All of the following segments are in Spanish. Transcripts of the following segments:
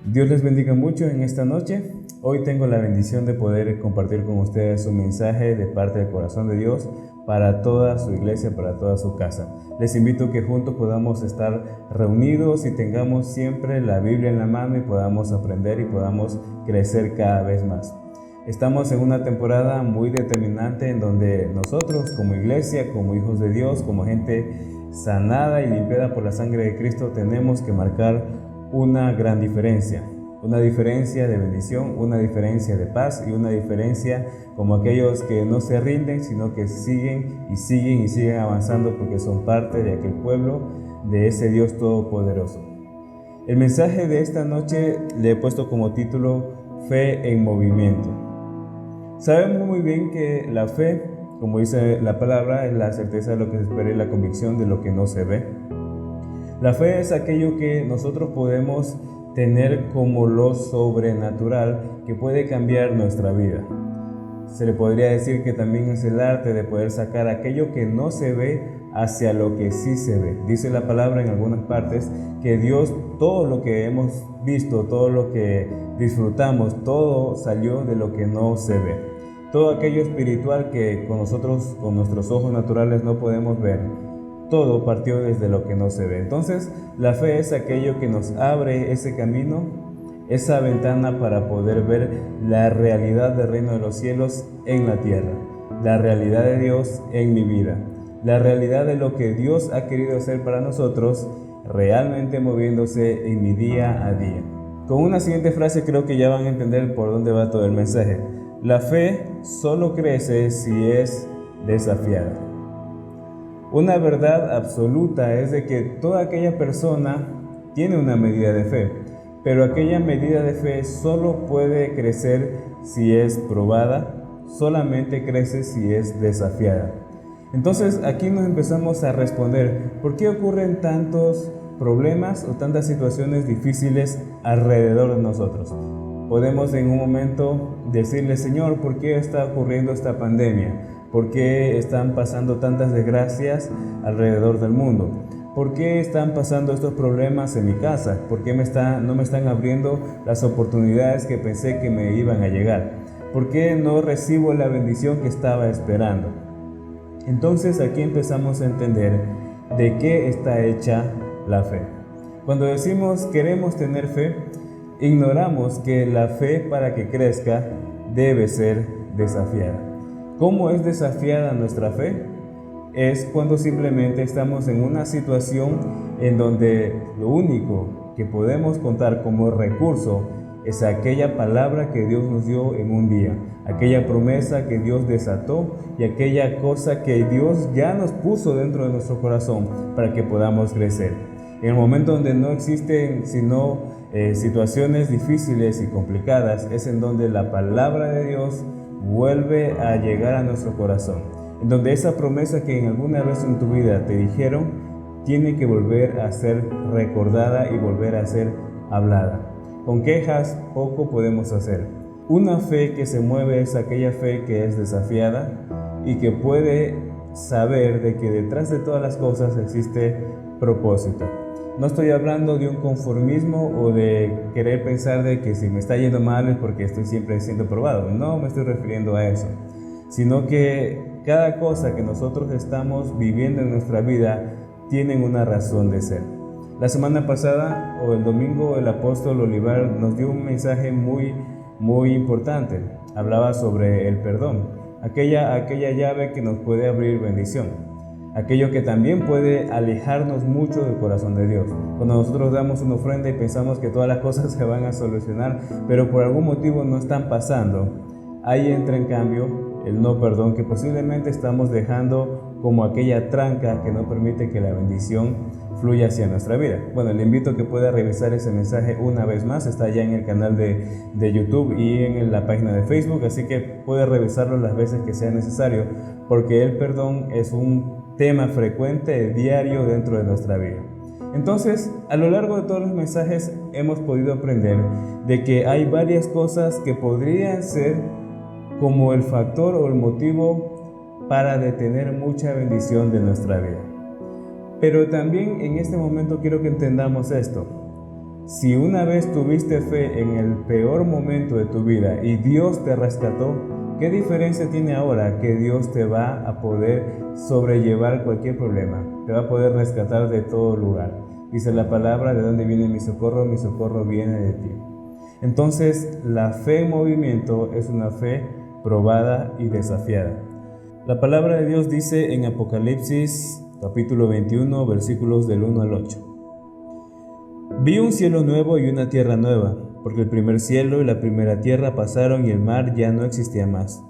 Dios les bendiga mucho en esta noche. Hoy tengo la bendición de poder compartir con ustedes un mensaje de parte del corazón de Dios para toda su iglesia, para toda su casa. Les invito a que juntos podamos estar reunidos y tengamos siempre la Biblia en la mano y podamos aprender y podamos crecer cada vez más. Estamos en una temporada muy determinante en donde nosotros como iglesia, como hijos de Dios, como gente sanada y limpiada por la sangre de Cristo, tenemos que marcar una gran diferencia de bendición, una diferencia de paz y una diferencia como aquellos que no se rinden, sino que siguen y siguen avanzando porque son parte de aquel pueblo, de ese Dios todopoderoso. El mensaje de esta noche le he puesto como título Fe en movimiento. Sabemos muy bien que la fe, como dice la palabra, es la certeza de lo que se espera y la convicción de lo que no se ve. La fe es aquello que nosotros podemos tener como lo sobrenatural que puede cambiar nuestra vida. Se le podría decir que también es el arte de poder sacar aquello que no se ve hacia lo que sí se ve. Dice la palabra en algunas partes que Dios, todo lo que hemos visto, todo lo que disfrutamos, todo salió de lo que no se ve. Todo aquello espiritual que con nosotros, con nuestros ojos naturales no podemos ver, todo partió desde lo que no se ve. Entonces, la fe es aquello que nos abre ese camino, esa ventana para poder ver la realidad del reino de los cielos en la tierra, la realidad de Dios en mi vida, la realidad de lo que Dios ha querido hacer para nosotros, realmente moviéndose en mi día a día. Con una siguiente frase creo que ya van a entender por dónde va todo el mensaje. La fe solo crece si es desafiada. Una verdad absoluta es de que toda aquella persona tiene una medida de fe, pero aquella medida de fe solo puede crecer si es probada, solamente crece si es desafiada. Entonces aquí nos empezamos a responder, ¿por qué ocurren tantos problemas o tantas situaciones difíciles alrededor de nosotros? Podemos en un momento decirle, Señor, ¿por qué está ocurriendo esta pandemia? ¿Por qué están pasando tantas desgracias alrededor del mundo? ¿Por qué están pasando estos problemas en mi casa? ¿Por qué no me están abriendo las oportunidades que pensé que me iban a llegar? ¿Por qué no recibo la bendición que estaba esperando? Entonces aquí empezamos a entender de qué está hecha la fe. Cuando decimos queremos tener fe, ignoramos que la fe para que crezca debe ser desafiada. ¿Cómo es desafiada nuestra fe? Es cuando simplemente estamos en una situación en donde lo único que podemos contar como recurso es aquella palabra que Dios nos dio en un día, aquella promesa que Dios desató y aquella cosa que Dios ya nos puso dentro de nuestro corazón para que podamos crecer. En el momento donde no existen sino situaciones difíciles y complicadas, es en donde la palabra de Dios vuelve a llegar a nuestro corazón, en donde esa promesa que en alguna vez en tu vida te dijeron, tiene que volver a ser recordada y volver a ser hablada. Con quejas poco podemos hacer. Una fe que se mueve es aquella fe que es desafiada y que puede saber de que detrás de todas las cosas existe propósito. No estoy hablando de un conformismo o de querer pensar de que si me está yendo mal es porque estoy siempre siendo probado. No me estoy refiriendo a eso, sino que cada cosa que nosotros estamos viviendo en nuestra vida tiene una razón de ser. La semana pasada o el domingo el apóstol Olivar nos dio un mensaje muy importante. Hablaba sobre el perdón, aquella llave que nos puede abrir bendición. Aquello que también puede alejarnos mucho del corazón de Dios. Cuando nosotros damos una ofrenda y pensamos que todas las cosas se van a solucionar, pero por algún motivo no están pasando, ahí entra en cambio el no perdón que posiblemente estamos dejando como aquella tranca que no permite que la bendición fluya hacia nuestra vida. Bueno, le invito a que pueda revisar ese mensaje una vez más, está ya en el canal de YouTube y en la página de Facebook, así que puede revisarlo las veces que sea necesario, porque el perdón es un tema frecuente, diario dentro de nuestra vida. Entonces, a lo largo de todos los mensajes hemos podido aprender de que hay varias cosas que podrían ser como el factor o el motivo para detener mucha bendición de nuestra vida. Pero también en este momento quiero que entendamos esto. Si una vez tuviste fe en el peor momento de tu vida y Dios te rescató, ¿qué diferencia tiene ahora que Dios te va a poder sobrellevar cualquier problema? Te va a poder rescatar de todo lugar. Dice la palabra: ¿de dónde viene mi socorro? Mi socorro viene de ti. Entonces, la fe en movimiento es una fe probada y desafiada. La palabra de Dios dice en Apocalipsis capítulo 21, versículos del 1 al 8. Vi un cielo nuevo y una tierra nueva, porque el primer cielo y la primera tierra pasaron y el mar ya no existía más.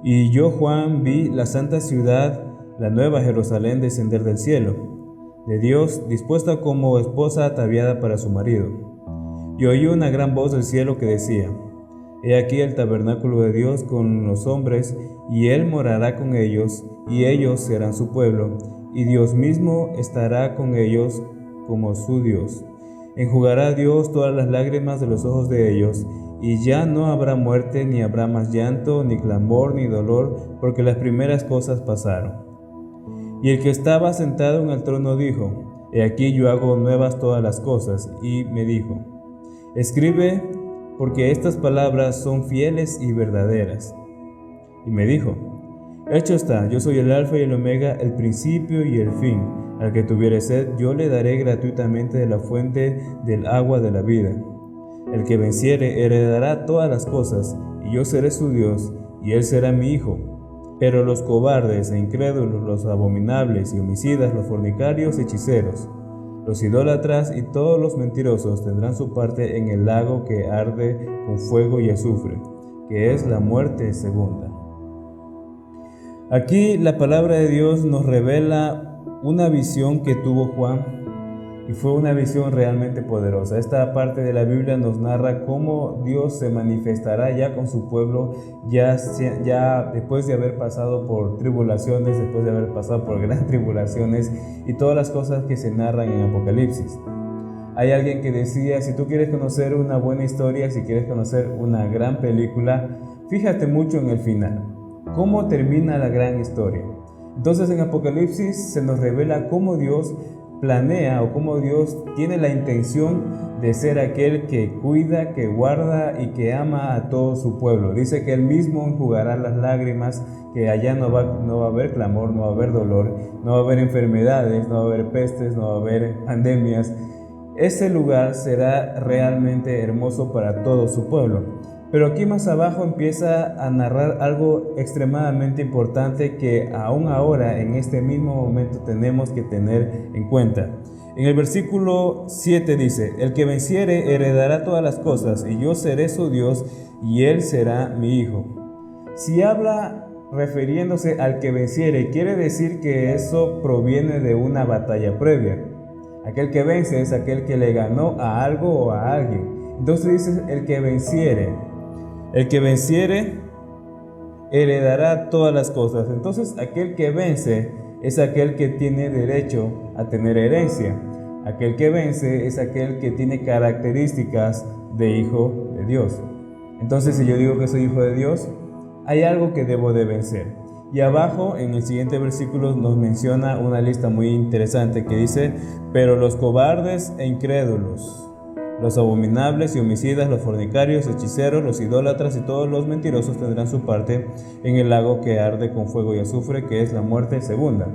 Y yo, Juan, vi la santa ciudad, la nueva Jerusalén, descender del cielo, de Dios, dispuesta como esposa ataviada para su marido. Y oí una gran voz del cielo que decía: He aquí el tabernáculo de Dios con los hombres, y Él morará con ellos, y ellos serán su pueblo, y Dios mismo estará con ellos como su Dios. Enjugará Dios todas las lágrimas de los ojos de ellos, y ya no habrá muerte, ni habrá más llanto, ni clamor, ni dolor, porque las primeras cosas pasaron. Y el que estaba sentado en el trono dijo: He aquí yo hago nuevas todas las cosas, y me dijo: Escribe, porque estas palabras son fieles y verdaderas. Y me dijo: Hecho está, yo soy el Alfa y el Omega, el principio y el fin. Al que tuviere sed, yo le daré gratuitamente de la fuente del agua de la vida. El que venciere heredará todas las cosas, y yo seré su Dios, y él será mi hijo. Pero los cobardes e incrédulos, los abominables y homicidas, los fornicarios, hechiceros, los idólatras y todos los mentirosos tendrán su parte en el lago que arde con fuego y azufre, que es la muerte segunda. Aquí la palabra de Dios nos revela una visión que tuvo Juan, y fue una visión realmente poderosa. Esta parte de la Biblia nos narra cómo Dios se manifestará ya con su pueblo, ya después de haber pasado por tribulaciones, después de haber pasado por grandes tribulaciones y todas las cosas que se narran en Apocalipsis. Hay alguien que decía: si tú quieres conocer una buena historia, si quieres conocer una gran película, fíjate mucho en el final, cómo termina la gran historia. Entonces en Apocalipsis se nos revela cómo Dios planea o cómo Dios tiene la intención de ser aquel que cuida, que guarda y que ama a todo su pueblo. Dice que Él mismo enjugará las lágrimas, que allá no va a haber clamor, no va a haber dolor, no va a haber enfermedades, no va a haber pestes, no va a haber pandemias. Ese lugar será realmente hermoso para todo su pueblo. Pero aquí más abajo empieza a narrar algo extremadamente importante que aún ahora, en este mismo momento, tenemos que tener en cuenta. En el versículo 7 dice: El que venciere heredará todas las cosas, y yo seré su Dios, y él será mi hijo. Si habla refiriéndose al que venciere, quiere decir que eso proviene de una batalla previa. Aquel que vence es aquel que le ganó a algo o a alguien. Entonces dice: el que venciere. El que venciere heredará todas las cosas. Entonces aquel que vence es aquel que tiene derecho a tener herencia. Aquel que vence es aquel que tiene características de hijo de Dios. Entonces, si yo digo que soy hijo de Dios, hay algo que debo de vencer. Y abajo, en el siguiente versículo, nos menciona una lista muy interesante que dice: Pero los cobardes e incrédulos, los abominables y homicidas, los fornicarios, hechiceros, los idólatras y todos los mentirosos tendrán su parte en el lago que arde con fuego y azufre, que es la muerte segunda.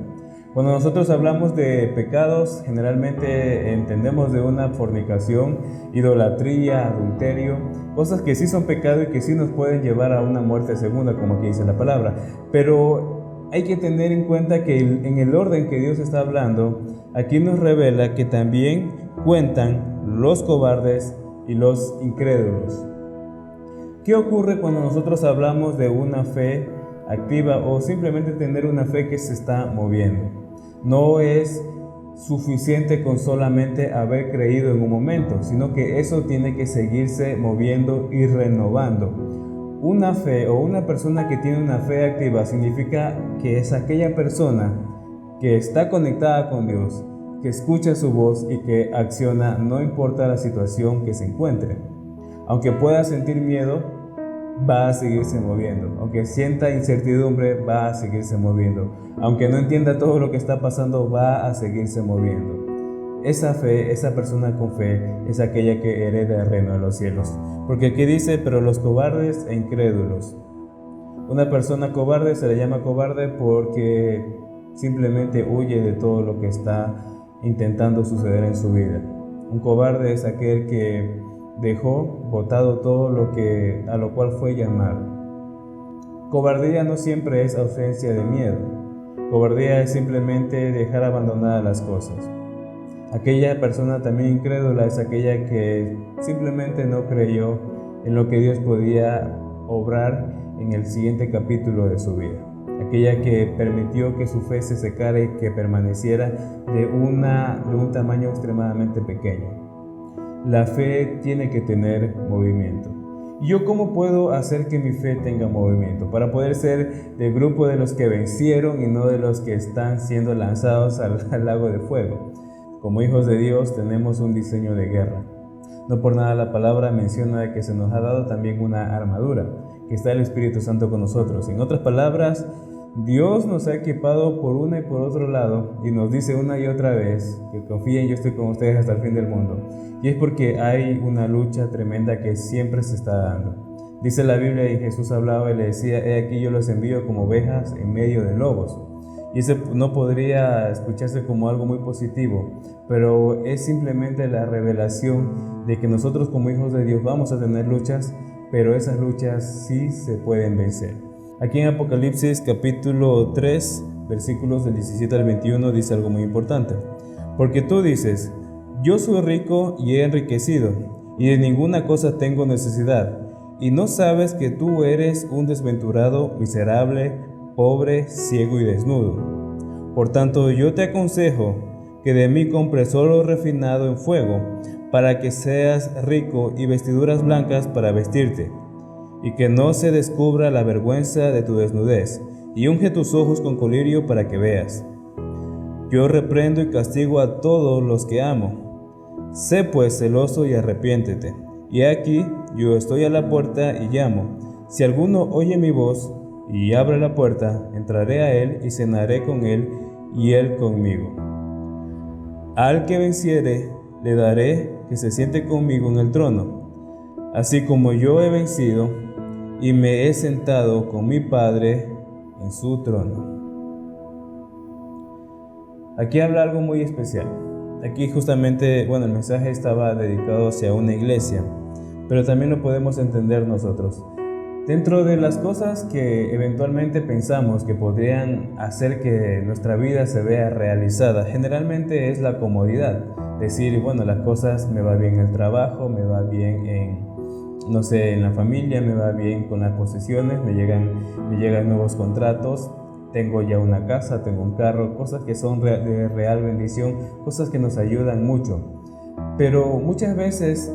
Cuando nosotros hablamos de pecados, generalmente entendemos de una fornicación, idolatría, adulterio, cosas que sí son pecado y que sí nos pueden llevar a una muerte segunda, como aquí dice la palabra. Pero hay que tener en cuenta que en el orden que Dios está hablando, aquí nos revela que también cuentan los cobardes y los incrédulos. ¿Qué ocurre cuando nosotros hablamos de una fe activa o simplemente tener una fe que se está moviendo? No es suficiente con solamente haber creído en un momento, sino que eso tiene que seguirse moviendo y renovando. Una fe o una persona que tiene una fe activa significa que es aquella persona que está conectada con Dios, que escucha su voz y que acciona no importa la situación que se encuentre. Aunque pueda sentir miedo, va a seguirse moviendo. Aunque sienta incertidumbre, va a seguirse moviendo. Aunque no entienda todo lo que está pasando, va a seguirse moviendo. Esa fe, esa persona con fe, es aquella que hereda el reino de los cielos. Porque aquí dice, pero los cobardes e incrédulos. Una persona cobarde se le llama cobarde porque simplemente huye de todo lo que está intentando suceder en su vida. Un cobarde es aquel que dejó botado todo a lo cual fue llamado. Cobardía no siempre es ausencia de miedo. Cobardía es simplemente dejar abandonadas las cosas. Aquella persona también incrédula es aquella que simplemente no creyó en lo que Dios podía obrar en el siguiente capítulo de su vida. Aquella que permitió que su fe se secara y que permaneciera de un tamaño extremadamente pequeño. La fe tiene que tener movimiento. ¿Y yo cómo puedo hacer que mi fe tenga movimiento? Para poder ser del grupo de los que vencieron y no de los que están siendo lanzados al lago de fuego. Como hijos de Dios tenemos un diseño de guerra. No por nada la palabra menciona que se nos ha dado también una armadura, que está el Espíritu Santo con nosotros. En otras palabras, Dios nos ha equipado por uno y por otro lado y nos dice una y otra vez que confíen, yo estoy con ustedes hasta el fin del mundo. Y es porque hay una lucha tremenda que siempre se está dando. Dice la Biblia y Jesús hablaba y le decía, he aquí yo los envío como ovejas en medio de lobos. Y ese no podría escucharse como algo muy positivo, pero es simplemente la revelación de que nosotros como hijos de Dios vamos a tener luchas, pero esas luchas sí se pueden vencer. Aquí en Apocalipsis capítulo 3, versículos del 17 al 21 dice algo muy importante. Porque tú dices, yo soy rico y he enriquecido, y de ninguna cosa tengo necesidad, y no sabes que tú eres un desventurado, miserable, pobre, ciego y desnudo. Por tanto, yo te aconsejo que de mí compres oro refinado en fuego, para que seas rico, y vestiduras blancas para vestirte, y que no se descubra la vergüenza de tu desnudez, y unge tus ojos con colirio para que veas. Yo reprendo y castigo a todos los que amo. Sé pues celoso y arrepiéntete. Y aquí yo estoy a la puerta y llamo. Si alguno oye mi voz y abre la puerta, entraré a él y cenaré con él y él conmigo. Al que venciere, le daré que se siente conmigo en el trono, así como yo he vencido y me he sentado con mi Padre en su trono. Aquí habla algo muy especial. Aquí justamente, el mensaje estaba dedicado hacia una iglesia, pero también lo podemos entender nosotros. Dentro de las cosas que eventualmente pensamos que podrían hacer que nuestra vida se vea realizada, generalmente es la comodidad. Decir, las cosas me va bien en el trabajo, me va bien en la familia, me va bien con las posesiones, me llegan nuevos contratos, tengo ya una casa, tengo un carro, cosas que son de real bendición, cosas que nos ayudan mucho. Pero muchas veces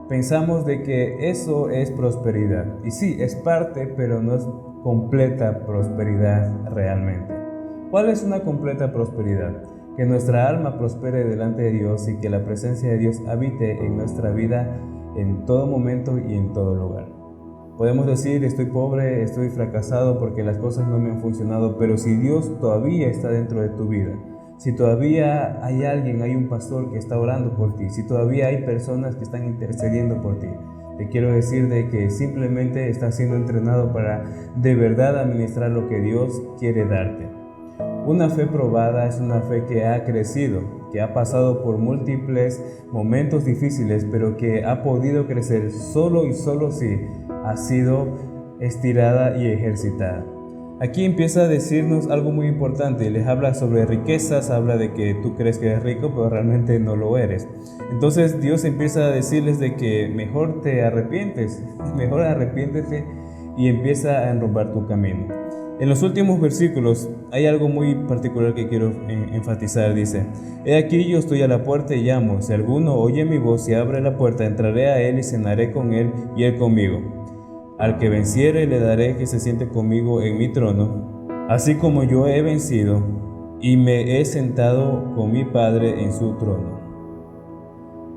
pensamos de que eso es prosperidad. Y sí, es parte, pero no es completa prosperidad realmente. ¿Cuál es una completa prosperidad? Que nuestra alma prospere delante de Dios y que la presencia de Dios habite en nuestra vida en todo momento y en todo lugar. Podemos decir, estoy pobre, estoy fracasado porque las cosas no me han funcionado, pero si Dios todavía está dentro de tu vida, si todavía hay un pastor que está orando por ti, si todavía hay personas que están intercediendo por ti, te quiero decir de que simplemente estás siendo entrenado para de verdad administrar lo que Dios quiere darte. Una fe probada es una fe que ha crecido, que ha pasado por múltiples momentos difíciles, pero que ha podido crecer solo y solo si ha sido estirada y ejercitada. Aquí empieza a decirnos algo muy importante, les habla sobre riquezas, habla de que tú crees que eres rico, pero realmente no lo eres. Entonces Dios empieza a decirles de que mejor te arrepientes, mejor arrepiéntete y empieza a enrumbar tu camino. En los últimos versículos hay algo muy particular que quiero enfatizar, dice: He aquí yo estoy a la puerta y llamo, si alguno oye mi voz y abre la puerta, entraré a él y cenaré con él y él conmigo. Al que venciere le daré que se siente conmigo en mi trono, así como yo he vencido y me he sentado con mi Padre en su trono.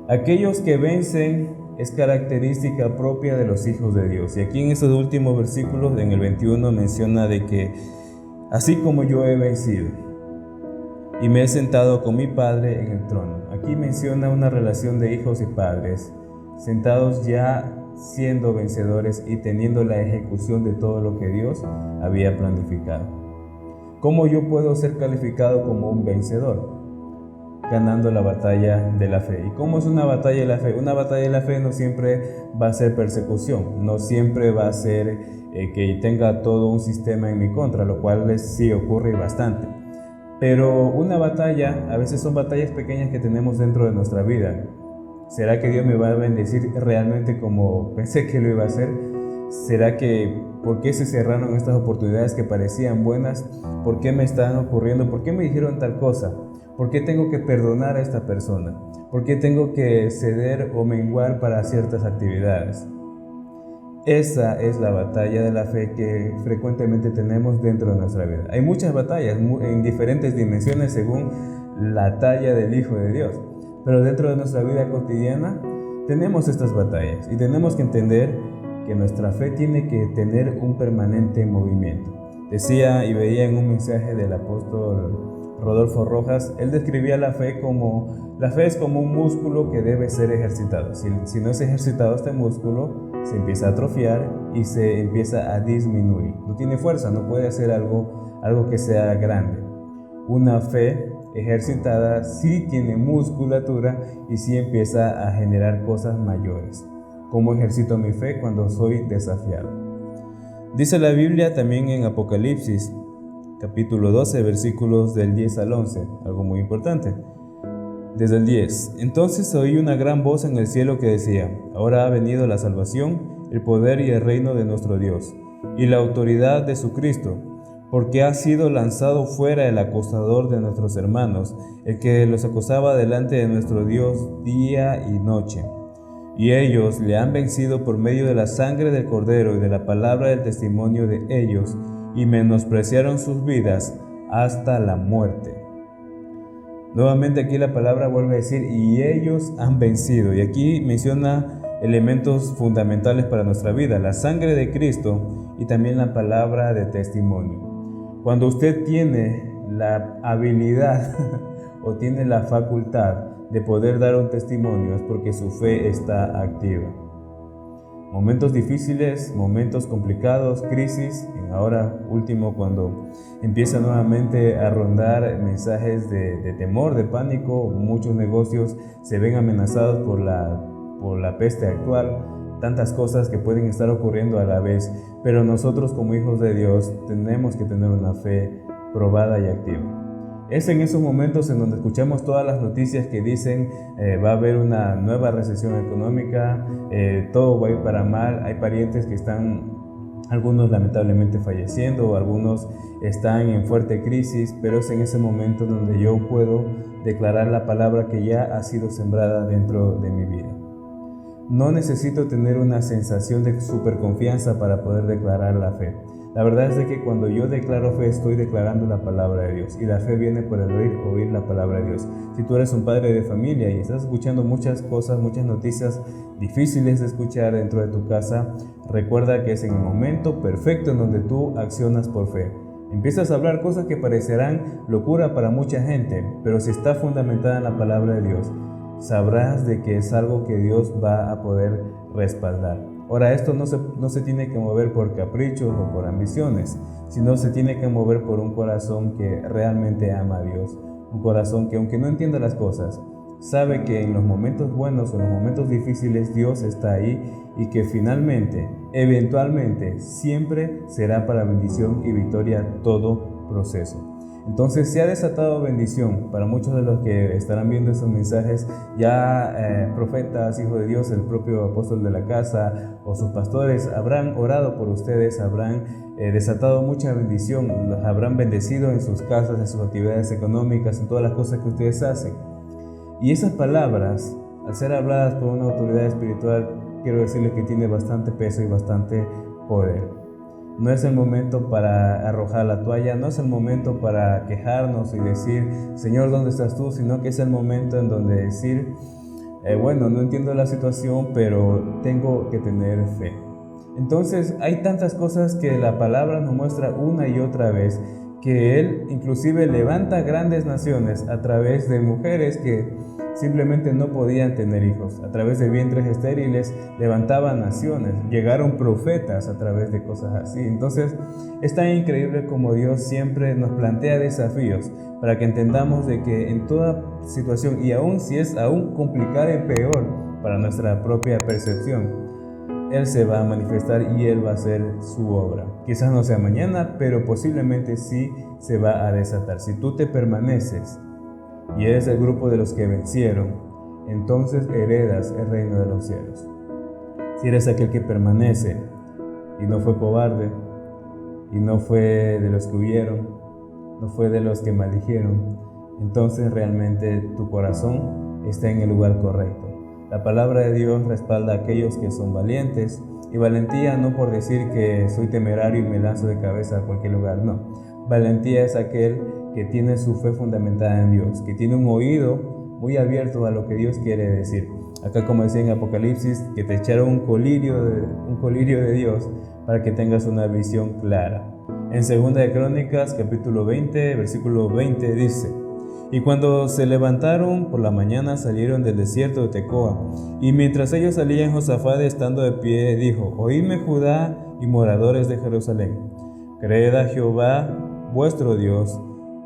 Aquellos que vencen es característica propia de los hijos de Dios. Y aquí en estos últimos versículos, en el 21, menciona de que así como yo he vencido. y me he sentado con mi Padre en el trono. Aquí menciona una relación de hijos y padres, sentados ya siendo vencedores y teniendo la ejecución de todo lo que Dios había planificado. ¿Cómo yo puedo ser calificado como un vencedor? Ganando la batalla de la fe. ¿Y cómo es una batalla de la fe? Una batalla de la fe no siempre va a ser persecución, no siempre va a ser que tenga todo un sistema en mi contra, lo cual sí ocurre bastante. Pero una batalla, a veces son batallas pequeñas que tenemos dentro de nuestra vida. ¿Será que Dios me va a bendecir realmente como pensé que lo iba a hacer? ¿Será que por qué se cerraron estas oportunidades que parecían buenas? ¿Por qué me están ocurriendo? ¿Por qué me dijeron tal cosa? ¿Por qué tengo que perdonar a esta persona? ¿Por qué tengo que ceder o menguar para ciertas actividades? Esa es la batalla de la fe que frecuentemente tenemos dentro de nuestra vida. Hay muchas batallas en diferentes dimensiones según la talla del Hijo de Dios. Pero dentro de nuestra vida cotidiana tenemos estas batallas y tenemos que entender que nuestra fe tiene que tener un permanente movimiento. Decía y veía en un mensaje del apóstol Rodolfo Rojas, él describía la fe es como un músculo que debe ser ejercitado. Si no es ejercitado este músculo, se empieza a atrofiar y se empieza a disminuir. No tiene fuerza, no puede hacer algo que sea grande. Una fe ejercitada sí tiene musculatura y sí empieza a generar cosas mayores. ¿Cómo ejercito mi fe? Cuando soy desafiado. Dice la Biblia también en Apocalipsis, capítulo 12, versículos del 10 al 11, algo muy importante. Desde el 10, entonces oí una gran voz en el cielo que decía, ahora ha venido la salvación, el poder y el reino de nuestro Dios, y la autoridad de su Cristo, porque ha sido lanzado fuera el acusador de nuestros hermanos, el que los acusaba delante de nuestro Dios día y noche. Y ellos le han vencido por medio de la sangre del Cordero y de la palabra del testimonio de ellos, y menospreciaron sus vidas hasta la muerte. Nuevamente aquí la palabra vuelve a decir, y ellos han vencido. Y aquí menciona elementos fundamentales para nuestra vida, la sangre de Cristo y también la palabra de testimonio. Cuando usted tiene la habilidad o tiene la facultad de poder dar un testimonio, es porque su fe está activa. Momentos difíciles, momentos complicados, crisis, y ahora último cuando empieza nuevamente a rondar mensajes de temor, de pánico, muchos negocios se ven amenazados por la peste actual, tantas cosas que pueden estar ocurriendo a la vez, pero nosotros como hijos de Dios tenemos que tener una fe probada y activa. Es en esos momentos en donde escuchamos todas las noticias que dicen va a haber una nueva recesión económica, todo va a ir para mal, hay parientes que están, algunos lamentablemente falleciendo, algunos están en fuerte crisis, pero es en ese momento donde yo puedo declarar la palabra que ya ha sido sembrada dentro de mi vida. No necesito tener una sensación de superconfianza para poder declarar la fe. La verdad es de que cuando yo declaro fe, estoy declarando la palabra de Dios. Y la fe viene por el oír la palabra de Dios. Si tú eres un padre de familia y estás escuchando muchas cosas, muchas noticias difíciles de escuchar dentro de tu casa, recuerda que es en el momento perfecto en donde tú accionas por fe. Empiezas a hablar cosas que parecerán locura para mucha gente, pero si está fundamentada en la palabra de Dios, sabrás de que es algo que Dios va a poder respaldar. Ahora, esto no se tiene que mover por caprichos o por ambiciones, sino se tiene que mover por un corazón que realmente ama a Dios. Un corazón que, aunque no entienda las cosas, sabe que en los momentos buenos o en los momentos difíciles Dios está ahí y que finalmente, eventualmente, siempre será para bendición y victoria todo proceso. Entonces se ha desatado bendición para muchos de los que estarán viendo estos mensajes, ya profetas, hijos de Dios, el propio apóstol de la casa o sus pastores habrán orado por ustedes, habrán desatado mucha bendición, los habrán bendecido en sus casas, en sus actividades económicas, en todas las cosas que ustedes hacen. Y esas palabras, al ser habladas por una autoridad espiritual, quiero decirles que tiene bastante peso y bastante poder. No es el momento para arrojar la toalla, no es el momento para quejarnos y decir, Señor, ¿dónde estás tú? Sino que es el momento en donde decir, bueno, no entiendo la situación, pero tengo que tener fe. Entonces, hay tantas cosas que la palabra nos muestra una y otra vez, que Él inclusive levanta grandes naciones a través de mujeres que simplemente no podían tener hijos. A través de vientres estériles levantaba naciones, llegaron profetas a través de cosas así. Entonces es tan increíble como Dios siempre nos plantea desafíos para que entendamos de que en toda situación, y aún si es aún complicada y peor para nuestra propia percepción, Él se va a manifestar y Él va a hacer su obra. Quizás no sea mañana, pero posiblemente sí se va a desatar. Si tú te permaneces y eres el grupo de los que vencieron, entonces heredas el reino de los cielos. Si eres aquel que permanece y no fue cobarde, y no fue de los que huyeron, no fue de los que maldijeron, entonces realmente tu corazón está en el lugar correcto. La palabra de Dios respalda a aquellos que son valientes, y valentía no por decir que soy temerario y me lanzo de cabeza a cualquier lugar, no. Valentía es aquel que tiene su fe fundamentada en Dios, que tiene un oído muy abierto a lo que Dios quiere decir. Acá, como decía en Apocalipsis, que te echaron un colirio de Dios para que tengas una visión clara. En 2 de Crónicas, capítulo 20, versículo 20 dice: y cuando se levantaron por la mañana salieron del desierto de Tecoa, y mientras ellos salían, Josafat, estando de pie, dijo: oídme, Judá y moradores de Jerusalén, creed a Jehová vuestro Dios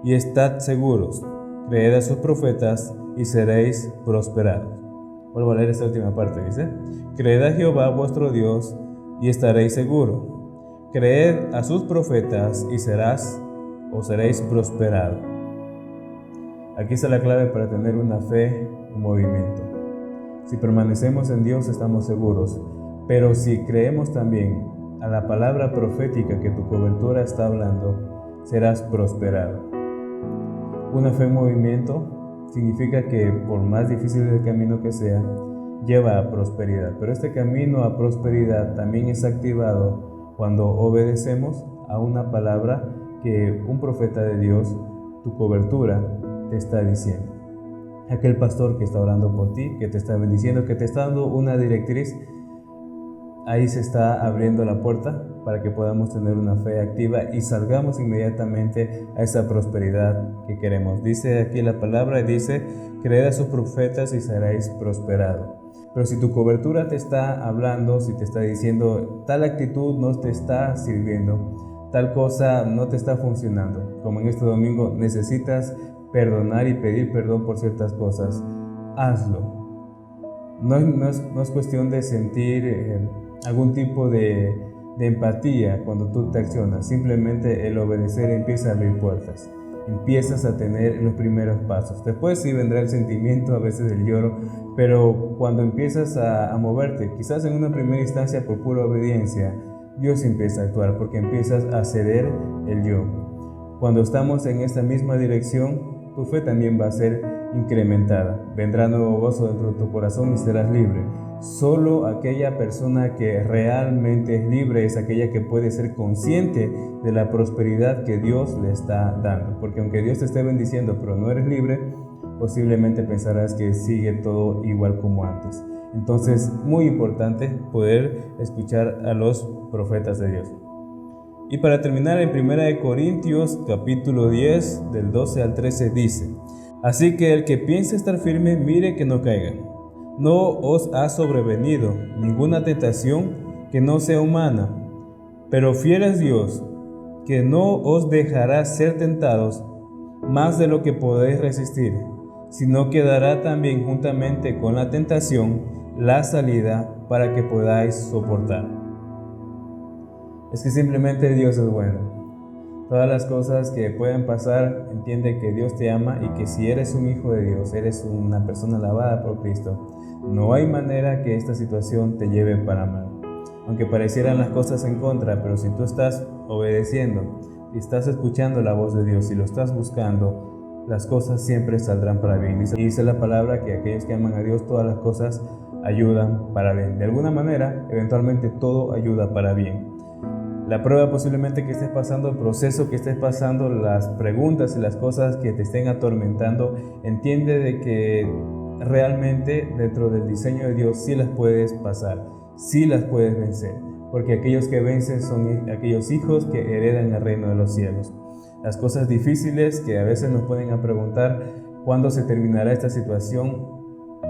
y estad seguros, creed a sus profetas y seréis prosperados. Vuelvo a leer esta última parte, dice: creed a Jehová vuestro Dios y estaréis seguros, creed a sus profetas y seréis prosperados. Aquí está la clave para tener una fe en movimiento. Si permanecemos en Dios, estamos seguros, pero si creemos también a la palabra profética que tu cobertura está hablando, serás prosperado. Una fe en movimiento significa que por más difícil el camino que sea, lleva a prosperidad, pero este camino a prosperidad también es activado cuando obedecemos a una palabra que un profeta de Dios, tu cobertura, te está diciendo. Aquel pastor que está orando por ti, que te está bendiciendo, que te está dando una directriz, ahí se está abriendo la puerta para que podamos tener una fe activa y salgamos inmediatamente a esa prosperidad que queremos. Dice aquí la palabra, dice: creed a sus profetas y seréis prosperados. Pero si tu cobertura te está hablando, si te está diciendo tal actitud no te está sirviendo, tal cosa no te está funcionando, como en este domingo necesitas perdonar y pedir perdón por ciertas cosas, hazlo. No es cuestión de sentir algún tipo de empatía cuando tú te accionas. Simplemente el obedecer empieza a abrir puertas. Empiezas a tener los primeros pasos. Después sí vendrá el sentimiento, a veces el lloro, pero cuando empiezas a moverte, quizás en una primera instancia por pura obediencia, Dios empieza a actuar porque empiezas a ceder el yo. Cuando estamos en esta misma dirección, tu fe también va a ser incrementada. Vendrá nuevo gozo dentro de tu corazón y serás libre. Solo aquella persona que realmente es libre es aquella que puede ser consciente de la prosperidad que Dios le está dando. Porque aunque Dios te esté bendiciendo, pero no eres libre, posiblemente pensarás que sigue todo igual como antes. Entonces, muy importante poder escuchar a los profetas de Dios. Y para terminar, en 1 Corintios capítulo 10, del 12 al 13 dice: así que el que piense estar firme, mire que no caiga. No os ha sobrevenido ninguna tentación que no sea humana, pero fiel es Dios, que no os dejará ser tentados más de lo que podéis resistir, sino que dará también juntamente con la tentación la salida para que podáis soportar. Es que simplemente Dios es bueno. Todas las cosas que pueden pasar, entiende que Dios te ama y que si eres un hijo de Dios, eres una persona lavada por Cristo, no hay manera que esta situación te lleve para mal. Aunque parecieran las cosas en contra, pero si tú estás obedeciendo y estás escuchando la voz de Dios y lo estás buscando, las cosas siempre saldrán para bien. Dice la palabra que aquellos que aman a Dios, todas las cosas ayudan para bien. De alguna manera, eventualmente todo ayuda para bien. La prueba posiblemente que estés pasando, el proceso que estés pasando, las preguntas y las cosas que te estén atormentando, entiende de que realmente dentro del diseño de Dios sí las puedes pasar, sí las puedes vencer, porque aquellos que vencen son aquellos hijos que heredan el reino de los cielos. las cosas difíciles que a veces nos ponen a preguntar cuándo se terminará esta situación,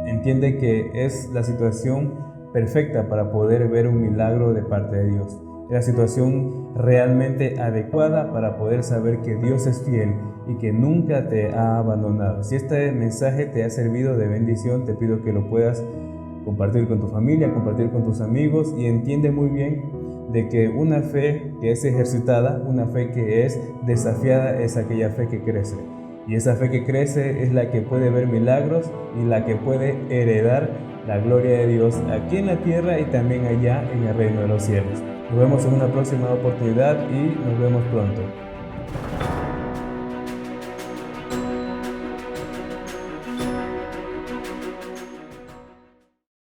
entiende que es la situación perfecta para poder ver un milagro de parte de Dios. Es la situación realmente adecuada para poder saber que Dios es fiel y que nunca te ha abandonado. Si este mensaje te ha servido de bendición, te pido que lo puedas compartir con tu familia, compartir con tus amigos, y entiende muy bien de que una fe que es ejercitada, una fe que es desafiada, es aquella fe que crece. Y esa fe que crece es la que puede ver milagros y la que puede heredar la gloria de Dios aquí en la tierra y también allá en el reino de los cielos. Nos vemos en una próxima oportunidad y nos vemos pronto.